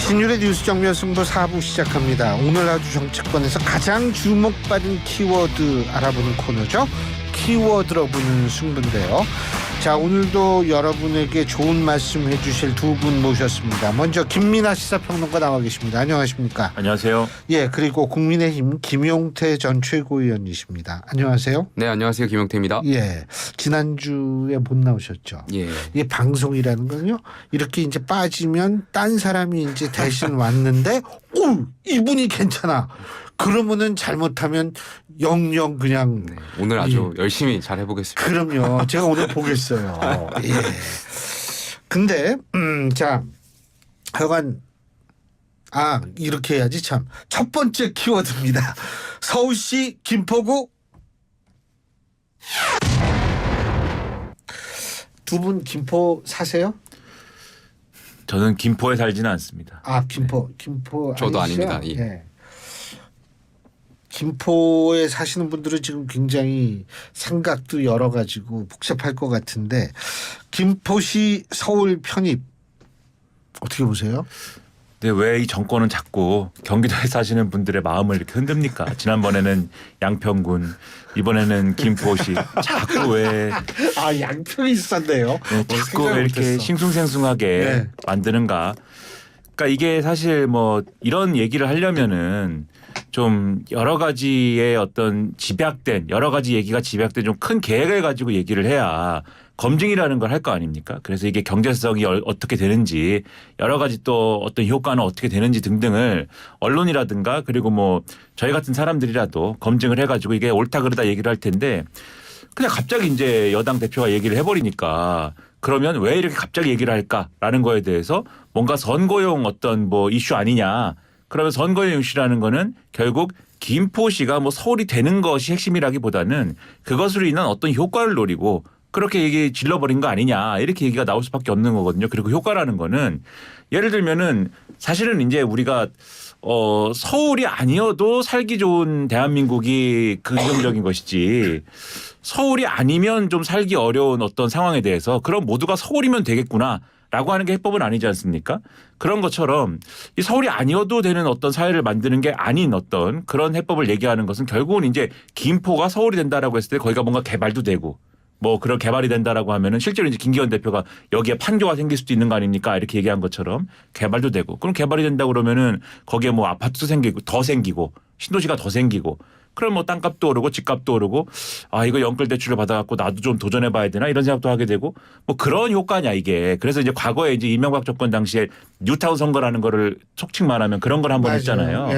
신율의 뉴스 정면 승부 4부 시작합니다. 오늘 아주 정치권에서 가장 주목받은 키워드 알아보는 코너죠. 키워드로 보는 승부인데요. 자, 오늘도 여러분에게 좋은 말씀 해주실 두 분 모셨습니다. 먼저 김민하 시사평론가 나와 계십니다. 안녕하십니까? 안녕하세요. 예, 그리고 국민의힘 김용태 전 최고위원이십니다. 안녕하세요. 네, 안녕하세요. 김용태입니다. 예, 지난주에 못 나오셨죠. 예. 이게 방송이라는 건요, 이렇게 이제 빠지면 딴 사람이 이제 대신 왔는데, 오, 이분이 괜찮아. 그러면은 잘못하면 영영 그냥. 네, 오늘 아주 열심히 잘 해보겠습니다. 그럼요. 제가 오늘 보겠어요. 예. 근데 자, 하여간 이렇게 해야지 참. 첫 번째 키워드입니다. 서울시 김포구. 두 분 김포 사세요? 저는 김포에 살지는 않습니다. 김포 저도 아니시죠? 아닙니다. 예. 예. 김포에 사시는 분들은 지금 굉장히 생각도 여러 가지고 복잡할 것 같은데, 김포시 서울 편입 어떻게 보세요? 근데 왜 이 정권은 자꾸 경기도에 사시는 분들의 마음을 이렇게 흔듭니까? 지난번에는 양평군, 이번에는 김포시. 자꾸 왜 양평이 있었네요. 자꾸 왜 이렇게 싱숭생숭하게 네. 만드는가? 그러니까 이게 사실 뭐 이런 얘기를 하려면은 좀 여러 가지의 어떤 여러 가지 얘기가 집약된 좀 큰 계획을 가지고 얘기를 해야 검증이라는 걸 할 거 아닙니까? 그래서 이게 경제성이 어떻게 되는지, 여러 가지 또 어떤 효과는 어떻게 되는지 등등을 언론이라든가 그리고 뭐 저희 같은 사람들이라도 검증을 해가지고 이게 옳다 그르다 얘기를 할 텐데, 그냥 갑자기 이제 여당 대표가 얘기를 해버리니까 그러면 왜 이렇게 갑자기 얘기를 할까라는 거에 대해서 뭔가 선거용 어떤 뭐 이슈 아니냐. 그러면 선거용 이슈라는 거는 결국 김포시가 뭐 서울이 되는 것이 핵심이라기보다는 그것으로 인한 어떤 효과를 노리고 그렇게 얘기 질러버린 거 아니냐, 이렇게 얘기가 나올 수밖에 없는 거거든요. 그리고 효과라는 거는 예를 들면은 사실은 이제 우리가 서울이 아니어도 살기 좋은 대한민국이 긍정적인 것이지, 서울이 아니면 좀 살기 어려운 어떤 상황에 대해서 그럼 모두가 서울이면 되겠구나 라고 하는 게 해법은 아니지 않습니까? 그런 것처럼 이 서울이 아니어도 되는 어떤 사회를 만드는 게 아닌 어떤 그런 해법을 얘기하는 것은 결국은 이제 김포가 서울이 된다라고 했을 때 거기가 뭔가 개발도 되고 뭐 그런 개발이 된다라고 하면은 실제로 이제 김기현 대표가 여기에 판교가 생길 수도 있는 거 아닙니까? 이렇게 얘기한 것처럼 개발도 되고, 그럼 개발이 된다 그러면은 거기에 뭐 아파트도 생기고 더 생기고 신도시가 더 생기고, 그럼 뭐 땅값도 오르고 집값도 오르고, 이거 연끌 대출을 받아갖고 나도 좀 도전해 봐야 되나 이런 생각도 하게 되고, 뭐 그런 효과냐 이게. 그래서 이제 과거에 이제 이명박 정권 당시에 뉴타운 선거라는 거를 속칭 말하면 그런 걸 한번 했잖아요. 네.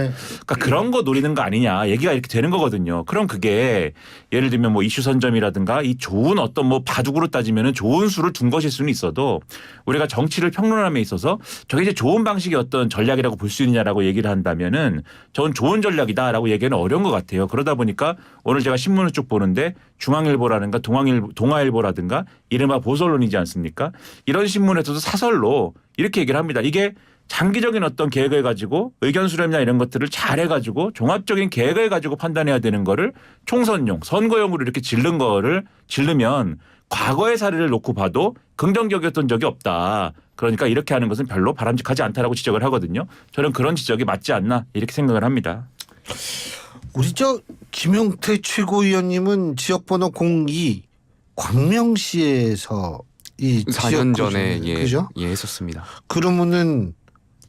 그러니까 그런 거 노리는 거 아니냐 얘기가 이렇게 되는 거거든요. 그럼 그게 예를 들면 뭐 이슈 선점이라든가 이 좋은 어떤 뭐 바둑으로 따지면은 좋은 수를 둔 것일 수는 있어도, 우리가 정치를 평론함에 있어서 저게 이제 좋은 방식의 어떤 전략이라고 볼 수 있느냐라고 얘기를 한다면은 저는 좋은 전략이다라고 얘기하는 어려운 것 같아요. 그러다 보니까 오늘 제가 신문을 쭉 보는데 중앙일보라든가 동아일보라든가 이른바 보수언론이지 않습니까? 이런 신문에서도 사설로 이렇게 얘기를 합니다. 이게 장기적인 어떤 계획을 가지고 의견 수렴이나 이런 것들을 잘 해가지고 종합적인 계획을 가지고 판단해야 되는 거를 총선용, 선거용으로 이렇게 질르면 과거의 사례를 놓고 봐도 긍정적이었던 적이 없다. 그러니까 이렇게 하는 것은 별로 바람직하지 않다라고 지적을 하거든요. 저는 그런 지적이 맞지 않나 이렇게 생각을 합니다. 우리 김용태 최고위원님은 지역번호 02 광명시에서 이 4년 전에 그죠? 했었습니다. 그러면은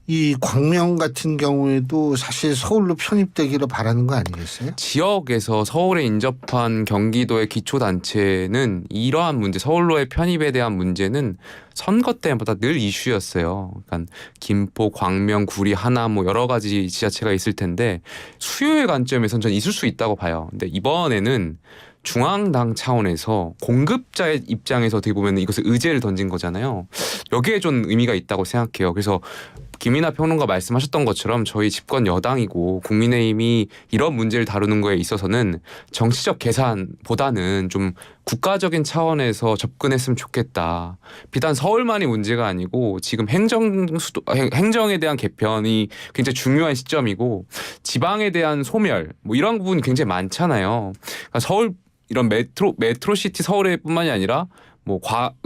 이 광명 같은 경우에도 사실 서울로 편입되기를 바라는 거 아니겠어요? 지역에서 서울에 인접한 경기도의 기초단체는 이러한 문제, 서울로의 편입에 대한 문제는 선거 때마다 늘 이슈였어요. 그러니까 김포, 광명, 구리, 하남 뭐 여러 가지 지자체가 있을 텐데 수요의 관점에서는 전 있을 수 있다고 봐요. 근데 이번에는 중앙당 차원에서 공급자의 입장에서 어떻게 보면 이것을 의제를 던진 거잖아요. 여기에 좀 의미가 있다고 생각해요. 그래서 김민하 평론가 말씀하셨던 것처럼 저희 집권 여당이고 국민의힘이 이런 문제를 다루는 거에 있어서는 정치적 계산보다는 좀 국가적인 차원에서 접근했으면 좋겠다. 비단 서울만이 문제가 아니고 지금 행정에 대한 개편이 굉장히 중요한 시점이고 지방에 대한 소멸 뭐 이런 부분이 굉장히 많잖아요. 그러니까 서울 이런 메트로시티 서울뿐만이 아니라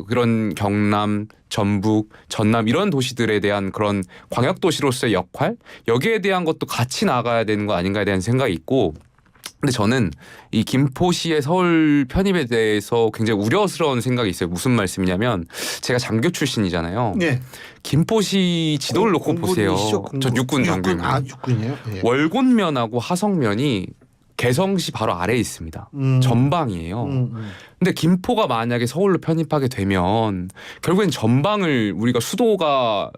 그런 경남, 전북, 전남 이런 도시들에 대한 그런 광역 도시로서의 역할 여기에 대한 것도 같이 나가야 되는 거 아닌가에 대한 생각이 있고. 근데 저는 이 김포시의 서울 편입에 대해서 굉장히 우려스러운 생각이 있어요. 무슨 말씀이냐면 제가 장교 출신이잖아요. 네. 김포시 지도를 놓고 공군이시죠, 보세요. 공군. 전 육군 장교입니다. 아, 육군이에요? 예. 월곤면하고 하성면이 개성시 바로 아래에 있습니다. 전방이에요. 근데 김포가 만약에 서울로 편입하게 되면 결국엔 전방을 우리가 수도가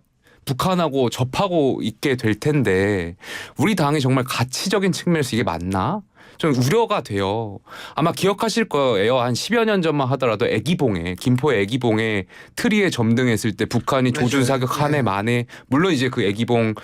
북한하고 접하고 있게 될 텐데 우리 당이 정말 가치적인 측면에서 이게 맞나? 좀 우려가 돼요. 아마 기억하실 거예요. 한 10여 년 전만 하더라도 김포의 애기봉에 트리에 점등했을 때 북한이 조준 사격 한 해 만에 물론 이제 그 애기봉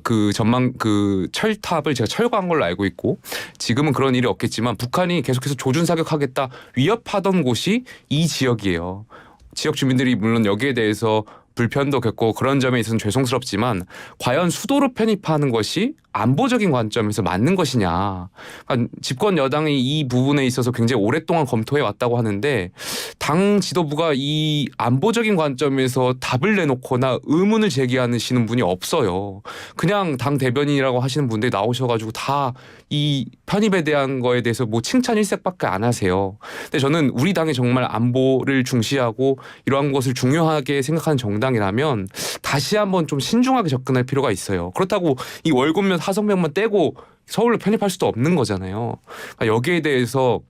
그 전망 그 철탑을 제가 철거한 걸로 알고 있고 지금은 그런 일이 없겠지만 북한이 계속해서 조준 사격하겠다 위협하던 곳이 이 지역이에요. 지역 주민들이 물론 여기에 대해서 불편도 겪고 그런 점에 있어서는 죄송스럽지만 과연 수도로 편입하는 것이 안보적인 관점에서 맞는 것이냐. 그러니까 집권 여당이 이 부분에 있어서 굉장히 오랫동안 검토해 왔다고 하는데 당 지도부가 이 안보적인 관점에서 답을 내놓거나 의문을 제기하시는 분이 없어요. 그냥 당 대변인이라고 하시는 분들이 나오셔가지고 다 이 편입에 대한 거에 대해서 뭐 칭찬 일색밖에 안 하세요. 근데 저는 우리 당이 정말 안보를 중시하고 이러한 것을 중요하게 생각하는 정당이라면 다시 한번 좀 신중하게 접근할 필요가 있어요. 그렇다고 이 월곤면 하성면만 떼고 서울로 편입할 수도 없는 거잖아요. 그러니까 여기에 대해서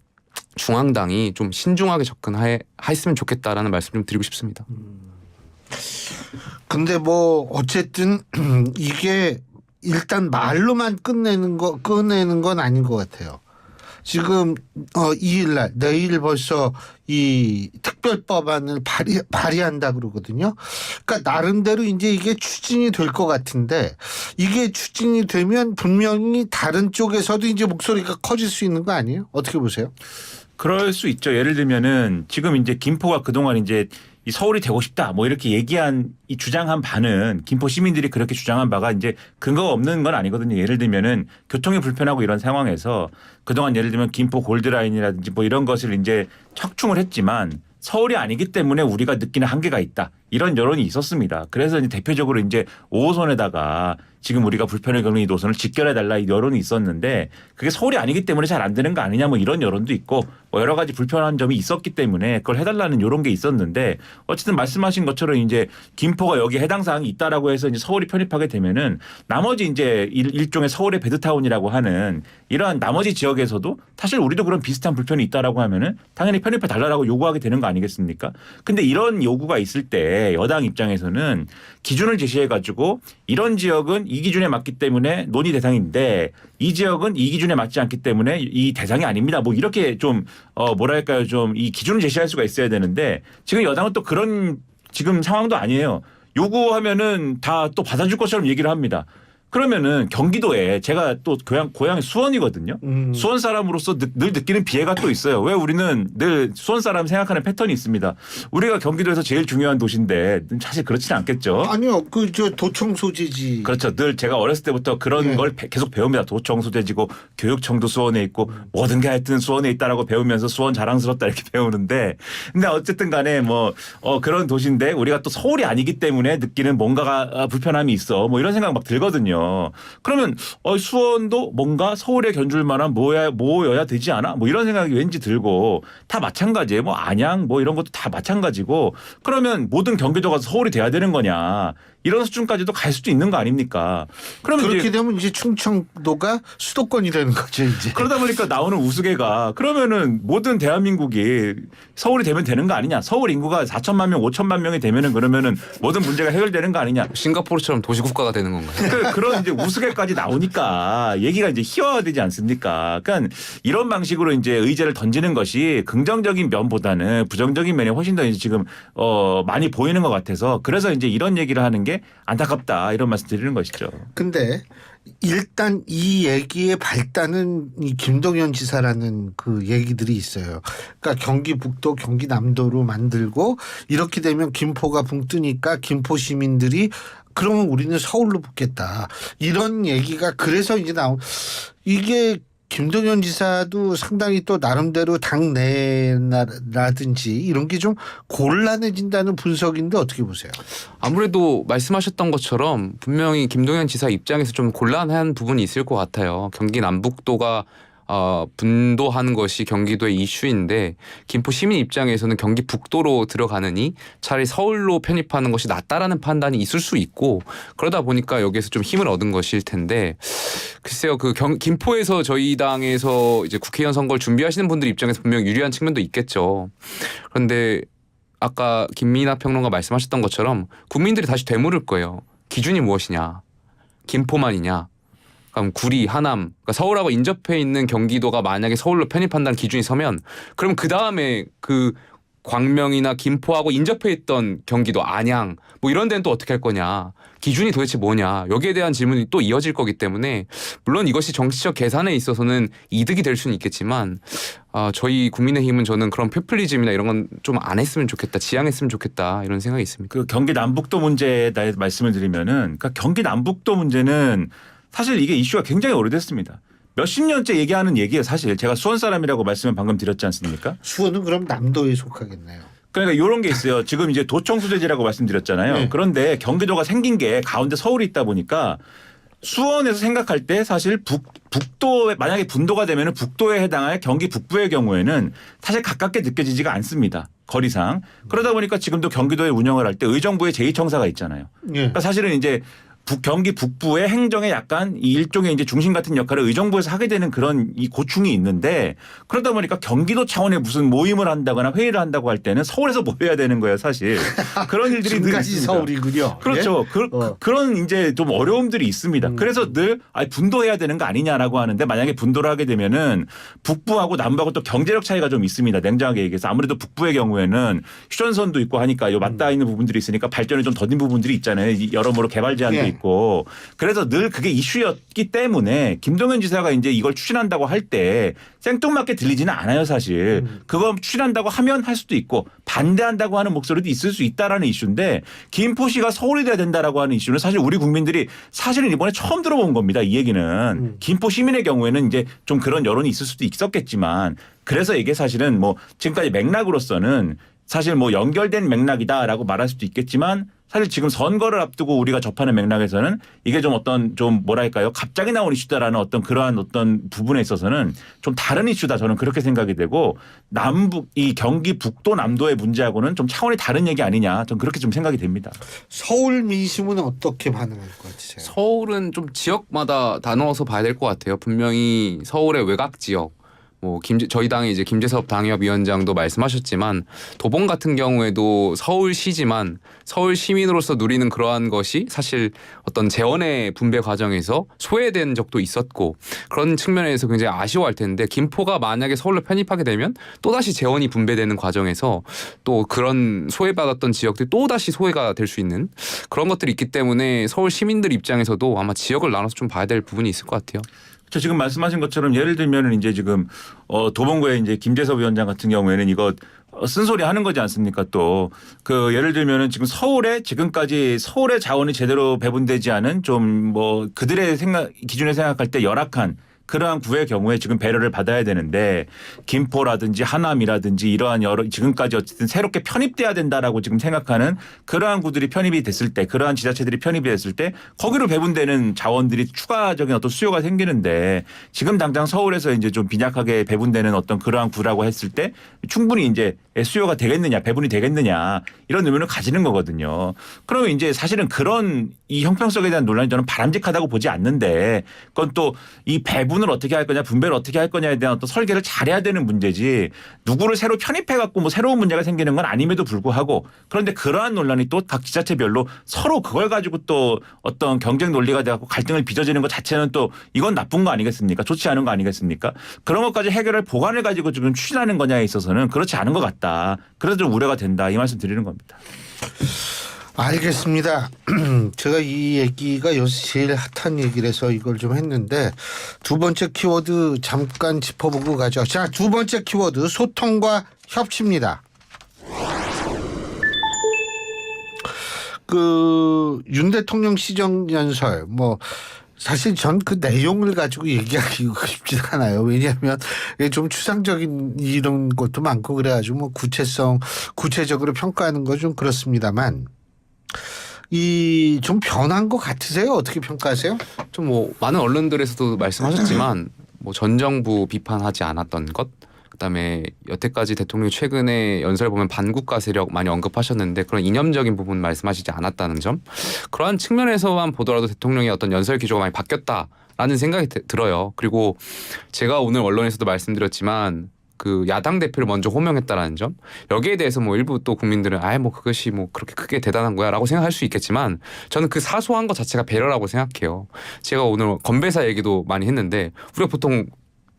중앙당이 좀 신중하게 접근했으면 좋겠다라는 말씀 좀 드리고 싶습니다. 근데 뭐 어쨌든 이게 일단 말로만 끝내는 건 아닌 것 같아요. 지금 2일날 내일 벌써 이 특별법안을 발의한다 그러거든요. 그러니까 나름대로 이제 이게 추진이 될 것 같은데 이게 추진이 되면 분명히 다른 쪽에서도 이제 목소리가 커질 수 있는 거 아니에요? 어떻게 보세요? 그럴 수 있죠. 예를 들면은 지금 이제 김포가 그동안 이제 이 서울이 되고 싶다 뭐 이렇게 얘기한 이 주장한 바는 김포 시민들이 그렇게 주장한 바가 이제 근거가 없는 건 아니거든요. 예를 들면은 교통이 불편하고 이런 상황에서 그동안 예를 들면 김포 골드라인이라든지 뭐 이런 것을 이제 척충을 했지만 서울이 아니기 때문에 우리가 느끼는 한계가 있다. 이런 여론이 있었습니다. 그래서 이제 대표적으로 이제 5호선에다가 지금 우리가 불편을 겪는 이 노선을 직결해달라 이 여론이 있었는데 그게 서울이 아니기 때문에 잘 안 되는 거 아니냐 뭐 이런 여론도 있고 뭐 여러 가지 불편한 점이 있었기 때문에 그걸 해달라는 이런 게 있었는데 어쨌든 말씀하신 것처럼 이제 김포가 여기 해당 사항이 있다라고 해서 이제 서울이 편입하게 되면은 나머지 이제 일종의 서울의 배드타운이라고 하는 이러한 나머지 지역에서도 사실 우리도 그런 비슷한 불편이 있다라고 하면은 당연히 편입해 달라라고 요구하게 되는 거 아니겠습니까? 근데 이런 요구가 있을 때 여당 입장에서는 기준을 제시해 가지고 이런 지역은 이 기준에 맞기 때문에 논의 대상인데 이 지역은 이 기준에 맞지 않기 때문에 이 대상이 아닙니다. 뭐 이렇게 좀 뭐랄까요 좀 이 기준을 제시할 수가 있어야 되는데 지금 여당은 또 그런 지금 상황도 아니에요. 요구하면은 다 또 받아줄 것처럼 얘기를 합니다. 그러면은 경기도에 제가 또 고향이 수원이거든요. 수원 사람으로서 늘 느끼는 비애가 또 있어요. 왜 우리는 늘 수원 사람 생각하는 패턴이 있습니다. 우리가 경기도에서 제일 중요한 도시인데 사실 그렇지는 않겠죠. 아니요. 저 도청 소재지. 그렇죠. 늘 제가 어렸을 때부터 그런 걸 계속 배웁니다. 도청 소재지고 교육청도 수원에 있고 모든 게 하여튼 수원에 있다라고 배우면서 수원 자랑스럽다 이렇게 배우는데 근데 어쨌든 간에 뭐 그런 도시인데 우리가 또 서울이 아니기 때문에 느끼는 뭔가가 불편함이 있어. 뭐 이런 생각 막 들거든요. 그러면 수원도 뭔가 서울에 견줄 만한 뭐여야 되지 않아? 뭐 이런 생각이 왠지 들고 다 마찬가지예요. 뭐 안양 뭐 이런 것도 다 마찬가지고 그러면 모든 경기도가 서울이 돼야 되는 거냐? 이런 수준까지도 갈 수도 있는 거 아닙니까? 그러면 그렇게 되면 이제 충청도가 수도권이 되는 거죠, 이제. 그러다 보니까 나오는 우스개가 그러면은 모든 대한민국이 서울이 되면 되는 거 아니냐? 서울 인구가 4천만 명, 5천만 명이 되면은 그러면은 모든 문제가 해결되는 거 아니냐? 싱가포르처럼 도시국가가 되는 건가요? 그런 이제 우스개까지 나오니까 얘기가 이제 희화화되지 않습니까? 그러니까 이런 방식으로 이제 의제를 던지는 것이 긍정적인 면보다는 부정적인 면이 훨씬 더 이제 지금 많이 보이는 것 같아서 그래서 이제 이런 얘기를 하는 게 안타깝다 이런 말씀 드리는 것이죠. 근데 일단 이 얘기의 발단은 이 김동연 지사라는 그 얘기들이 있어요. 그러니까 경기 북도, 경기 남도로 만들고 이렇게 되면 김포가 붕 뜨니까 김포 시민들이 그러면 우리는 서울로 붙겠다. 이런 얘기가 그래서 이제 이게 김동연 지사도 상당히 또 나름대로 당내라든지 이런 게 좀 곤란해진다는 분석인데 어떻게 보세요? 아무래도 말씀하셨던 것처럼 분명히 김동연 지사 입장에서 좀 곤란한 부분이 있을 것 같아요. 경기 남북도가 분도하는 것이 경기도의 이슈인데 김포 시민 입장에서는 경기 북도로 들어가느니 차라리 서울로 편입하는 것이 낫다라는 판단이 있을 수 있고 그러다 보니까 여기에서 좀 힘을 얻은 것일 텐데 글쎄요 김포에서 저희 당에서 이제 국회의원 선거를 준비하시는 분들 입장에서 분명 유리한 측면도 있겠죠. 그런데 아까 김민하 평론가 말씀하셨던 것처럼 국민들이 다시 되물을 거예요. 기준이 무엇이냐? 김포만이냐? 그럼 구리, 하남, 그러니까 서울하고 인접해 있는 경기도가 만약에 서울로 편입한다는 기준이 서면 그럼 그 다음에 그 광명이나 김포하고 인접해 있던 경기도, 안양 뭐 이런 데는 또 어떻게 할 거냐. 기준이 도대체 뭐냐. 여기에 대한 질문이 또 이어질 거기 때문에 물론 이것이 정치적 계산에 있어서는 이득이 될 수는 있겠지만 저희 국민의힘은 저는 그런 포퓰리즘이나 이런 건 좀 안 했으면 좋겠다. 지양했으면 좋겠다. 이런 생각이 있습니다. 그 경기 남북도 문제에 대해 말씀을 드리면은 그러니까 경기 남북도 문제는 사실 이게 이슈가 굉장히 오래됐습니다. 몇십 년째 얘기하는 얘기예요. 사실 제가 수원 사람이라고 말씀을 방금 드렸지 않습니까? 수원은 그럼 남도에 속하겠네요. 그러니까 이런 게 있어요. 지금 이제 도청 수재지라고 말씀드렸잖아요. 네. 그런데 경기도가 생긴 게 가운데 서울이 있다 보니까 수원에서 생각할 때 사실 북도에 만약에 분도가 되면 북도에 해당할 경기 북부의 경우에는 사실 가깝게 느껴지지가 않습니다. 거리상. 그러다 보니까 지금도 경기도에 운영을 할 때 의정부에 제2청사가 있잖아요. 예. 그러니까 사실은 이제 경기 북부의 행정에 약간 이 일종의 이제 중심 같은 역할을 의정부에서 하게 되는 그런 이 고충이 있는데 그러다 보니까 경기도 차원의 무슨 모임을 한다거나 회의를 한다고 할 때는 서울에서 모여야 되는 거예요, 사실. 그런 일들이 늘 지금까지 있습니다. 서울이군요. 그렇죠. 예? 그런 이제 좀 어려움들이 있습니다. 그래서 늘 분도해야 되는 거 아니냐라고 하는데 만약에 분도를 하게 되면은 북부하고 남부하고 또 경제력 차이가 좀 있습니다. 냉정하게 얘기해서 아무래도 북부의 경우에는 휴전선도 있고 하니까 요 맞닿아 있는 부분들이 있으니까 발전이 좀 더딘 부분들이 있잖아요. 여러모로 개발 제한도 예. 있고. 그래서 늘 그게 이슈였기 때문에 김동연 지사가 이제 이걸 추진한다고 할 때 생뚱맞게 들리지는 않아요, 사실. 그거 추진한다고 하면 할 수도 있고 반대한다고 하는 목소리도 있을 수 있다라는 이슈인데 김포시가 서울이 돼야 된다라고 하는 이슈는 사실 우리 국민들이 사실은 이번에 처음 들어본 겁니다. 이 얘기는. 김포 시민의 경우에는 이제 좀 그런 여론이 있을 수도 있었겠지만 그래서 이게 사실은 뭐 지금까지 맥락으로서는 사실 뭐 연결된 맥락이다라고 말할 수도 있겠지만 사실 지금 선거를 앞두고 우리가 접하는 맥락에서는 이게 좀 어떤 좀 뭐랄까요 갑자기 나온 이슈다라는 어떤 그러한 어떤 부분에 있어서는 좀 다른 이슈다 저는 그렇게 생각이 되고 남북 이 경기 북도 남도의 문제하고는 좀 차원이 다른 얘기 아니냐 저는 그렇게 좀 생각이 됩니다. 서울 민심은 어떻게 반응할 것 같으세요? 서울은 좀 지역마다 나눠서 봐야 될 것 같아요. 분명히 서울의 외곽 지역 뭐 저희 당의 이제 김재섭 당협위원장도 말씀하셨지만 도봉 같은 경우에도 서울시지만 서울 시민으로서 누리는 그러한 것이 사실 어떤 재원의 분배 과정에서 소외된 적도 있었고 그런 측면에서 굉장히 아쉬워할 텐데 김포가 만약에 서울로 편입하게 되면 또다시 재원이 분배되는 과정에서 또 그런 소외받았던 지역들이 또다시 소외가 될 수 있는 그런 것들이 있기 때문에 서울 시민들 입장에서도 아마 지역을 나눠서 좀 봐야 될 부분이 있을 것 같아요. 저 지금 말씀하신 것처럼 예를 들면은 이제 지금 도봉구의 이제 김재섭 위원장 같은 경우에는 이거 쓴소리 하는 거지 않습니까? 또 그 예를 들면은 지금 서울에 지금까지 서울의 자원이 제대로 배분되지 않은 좀 뭐 그들의 기준에 생각할 때 열악한 그러한 구의 경우에 지금 배려를 받아야 되는데 김포라든지 하남이라든지 이러한 여러 지금까지 어쨌든 새롭게 편입돼야 된다라고 지금 생각하는 그러한 구들이 편입이 됐을 때 그러한 지자체들이 편입이 됐을 때 거기로 배분되는 자원들이 추가적인 어떤 수요가 생기는데 지금 당장 서울에서 이제 좀 빈약하게 배분되는 어떤 그러한 구라고 했을 때 충분히 이제 수요가 되겠느냐 배분이 되겠느냐 이런 의문을 가지는 거거든요. 그러면 이제 사실은 그런 이 형평성에 대한 논란이 저는 바람직하다고 보지 않는데 그건 또 이 배분을 어떻게 할 거냐 분배를 어떻게 할 거냐에 대한 어떤 설계를 잘해야 되는 문제지 누구를 새로 편입해 갖고 뭐 새로운 문제가 생기는 건 아님에도 불구하고 그런데 그러한 논란이 또 각 지자체별로 서로 그걸 가지고 또 어떤 경쟁 논리가 돼 갖고 갈등을 빚어지는 것 자체는 또 이건 나쁜 거 아니겠습니까? 좋지 않은 거 아니겠습니까? 그런 것까지 해결할 보관을 가지고 지금 추진하는 거냐에 있어서는 그렇지 않은 것 같다. 그래서 좀 우려가 된다. 이 말씀 드리는 겁니다. 알겠습니다. 제가 이 얘기가 요새 제일 핫한 얘기라서 이걸 좀 했는데 두 번째 키워드 잠깐 짚어보고 가죠. 자, 두 번째 키워드 소통과 협치입니다. 그 윤 대통령 시정연설 뭐 사실 전 그 내용을 가지고 얘기하기 쉽지 않아요. 왜냐하면 좀 추상적인 이런 것도 많고 그래가지고 뭐 구체적으로 평가하는 거 좀 그렇습니다만 이 좀 변한 것 같으세요? 어떻게 평가하세요? 좀 뭐 많은 언론들에서도 말씀하셨지만 뭐 전 정부 비판하지 않았던 것, 그다음에 여태까지 대통령이 최근에 연설 보면 반국가 세력 많이 언급하셨는데 그런 이념적인 부분 말씀하시지 않았다는 점, 그러한 측면에서만 보더라도 대통령의 어떤 연설 기조가 많이 바뀌었다라는 생각이 들어요. 그리고 제가 오늘 언론에서도 말씀드렸지만 그 야당 대표를 먼저 호명했다라는 점, 여기에 대해서 뭐 일부 또 국민들은 아예 뭐 그것이 뭐 그렇게 크게 대단한 거야라고 생각할 수 있겠지만 저는 그 사소한 것 자체가 배려라고 생각해요. 제가 오늘 건배사 얘기도 많이 했는데 우리가 보통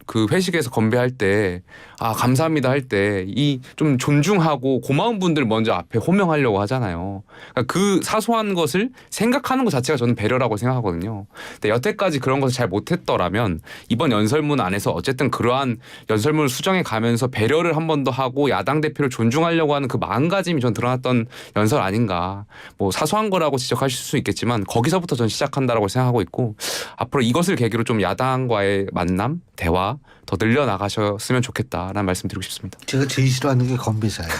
그 회식에서 건배할 때 감사합니다 할 때 이 좀 존중하고 고마운 분들 먼저 앞에 호명하려고 하잖아요. 그러니까 그 사소한 것을 생각하는 것 자체가 저는 배려라고 생각하거든요. 근데 여태까지 그런 것을 잘 못했더라면 이번 연설문 안에서 어쨌든 그러한 연설문을 수정해 가면서 배려를 한 번 더 하고 야당 대표를 존중하려고 하는 그 마음가짐이 전 드러났던 연설 아닌가. 뭐 사소한 거라고 지적하실 수 있겠지만 거기서부터 전 시작한다라고 생각하고 있고, 앞으로 이것을 계기로 좀 야당과의 만남, 대화 더 늘려나가셨으면 좋겠다라는 말씀 드리고 싶습니다. 제가 제일 싫어하는 게 건배사예요.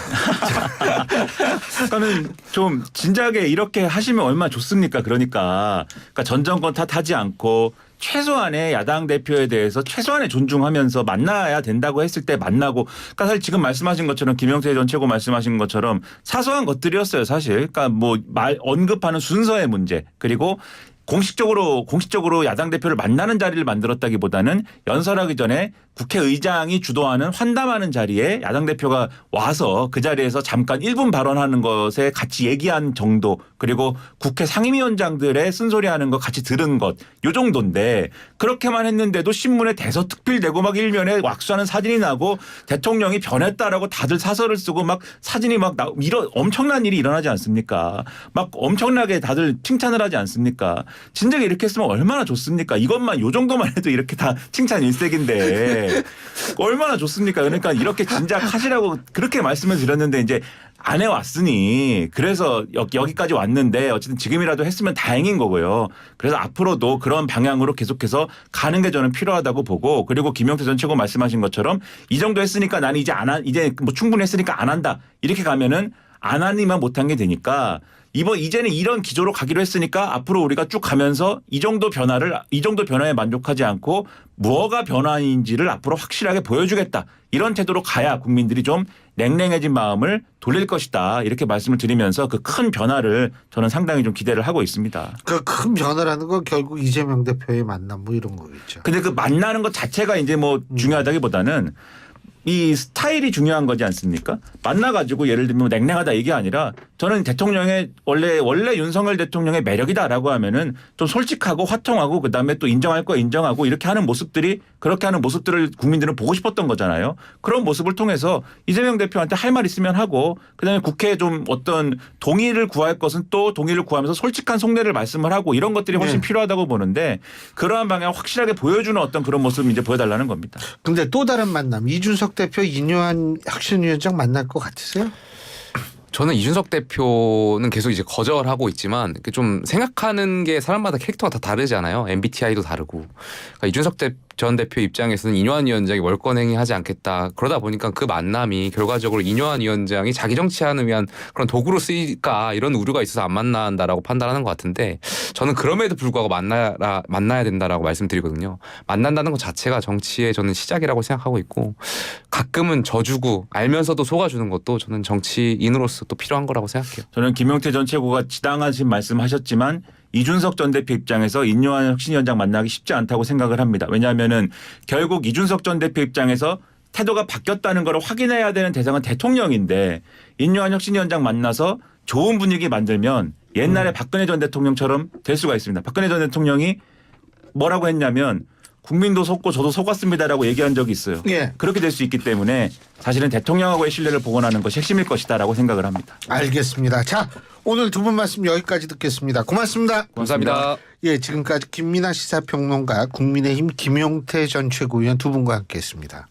그러니까는 좀 진작에 이렇게 하시면 얼마나 좋습니까? 그러니까 전 정권 탓하지 않고 최소한의 야당 대표에 대해서 최소한의 존중하면서 만나야 된다고 했을 때 만나고, 그러니까 사실 지금 말씀하신 것처럼 김영태 전 최고 말씀하신 것처럼 사소한 것들이었어요, 사실. 그러니까 뭐 언급하는 순서의 문제, 그리고 공식적으로 야당 대표를 만나는 자리를 만들었다기보다는 연설하기 전에 국회의장이 주도하는 환담하는 자리에 야당 대표가 와서 그 자리에서 잠깐 1분 발언하는 것에 같이 얘기한 정도, 그리고 국회 상임위원장들의 쓴소리하는 거 같이 들은 것, 요 정도인데 그렇게만 했는데도 신문에 대서특필되고 막 일면에 왁수하는 사진이 나고 대통령이 변했다라고 다들 사설을 쓰고 막 사진이 막 엄청난 일이 일어나지 않습니까? 막 엄청나게 다들 칭찬을 하지 않습니까? 진작에 이렇게 했으면 얼마나 좋습니까? 이것만 요 정도만 해도 이렇게 다 칭찬 일색인데 얼마나 좋습니까? 그러니까 이렇게 진작 하시라고 그렇게 말씀을 드렸는데 이제 안 해왔으니 그래서 여기까지 왔는데 어쨌든 지금이라도 했으면 다행인 거고요. 그래서 앞으로도 그런 방향으로 계속해서 가는 게 저는 필요하다고 보고, 그리고 김영태 전 최고 말씀하신 것처럼 이 정도 했으니까 나는 이제 뭐 충분히 했으니까 안 한다 이렇게 가면은 안 하니만 못한 게 되니까 이제는 이런 기조로 가기로 했으니까 앞으로 우리가 쭉 가면서 이 정도 변화에 만족하지 않고 무엇가 변화인지를 앞으로 확실하게 보여주겠다. 이런 태도로 가야 국민들이 좀 냉랭해진 마음을 돌릴 것이다. 이렇게 말씀을 드리면서 그 큰 변화를 저는 상당히 좀 기대를 하고 있습니다. 그 큰 변화라는 건 결국 이재명 대표의 만남 뭐 이런 거겠죠. 근데 그 만나는 것 자체가 이제 뭐 중요하다기보다는 이 스타일이 중요한 거지 않습니까? 만나가지고 예를 들면 냉랭하다 이게 아니라 저는 대통령의 원래 윤석열 대통령의 매력이다라고 하면은 좀 솔직하고 화통하고 그다음에 또 인정할 거 인정하고 이렇게 하는 그렇게 하는 모습들을 국민들은 보고 싶었던 거잖아요. 그런 모습을 통해서 이재명 대표한테 할 말 있으면 하고 그다음에 국회에 좀 어떤 동의를 구할 것은 또 동의를 구하면서 솔직한 속내를 말씀을 하고 이런 것들이 훨씬 필요하다고 보는데 그러한 방향을 확실하게 보여주는 어떤 그런 모습을 이제 보여달라는 겁니다. 근데 또 다른 만남, 이준석 대표 인요한 혁신위원장 만날 것 같으세요? 저는 이준석 대표는 계속 이제 거절하고 있지만 좀 생각하는 게 사람마다 캐릭터가 다 다르잖아요. MBTI도 다르고. 그러니까 이준석 전 대표 입장에서는 인요한 위원장이 월권행위하지 않겠다. 그러다 보니까 그 만남이 결과적으로 인요한 위원장이 자기 정치하는 위한 그런 도구로 쓰일까 이런 우려가 있어서 안 만난다라고 판단하는 것 같은데, 저는 그럼에도 불구하고 만나야 된다라고 말씀드리거든요. 만난다는 것 자체가 정치의 저는 시작이라고 생각하고 있고, 가끔은 져주고 알면서도 속아주는 것도 저는 정치인으로서 또 필요한 거라고 생각해요. 저는 김용태 전 최고가 지당하신 말씀하셨지만 이준석 전 대표 입장에서 인요한 혁신위원장 만나기 쉽지 않다고 생각을 합니다. 왜냐하면은 결국 이준석 전 대표 입장에서 태도가 바뀌었다는 걸 확인해야 되는 대상은 대통령인데 인요한 혁신위원장 만나서 좋은 분위기 만들면 옛날에 박근혜 전 대통령처럼 될 수가 있습니다. 박근혜 전 대통령이 뭐라고 했냐면 국민도 속고 저도 속았습니다라고 얘기한 적이 있어요. 예. 그렇게 될 수 있기 때문에 사실은 대통령하고의 신뢰를 복원하는 것이 핵심일 것이다라고 생각을 합니다. 알겠습니다. 자, 오늘 두 분 말씀 여기까지 듣겠습니다. 고맙습니다. 감사합니다. 예, 지금까지 김민아 시사평론가, 국민의힘 김용태 전 최고위원 두 분과 함께했습니다.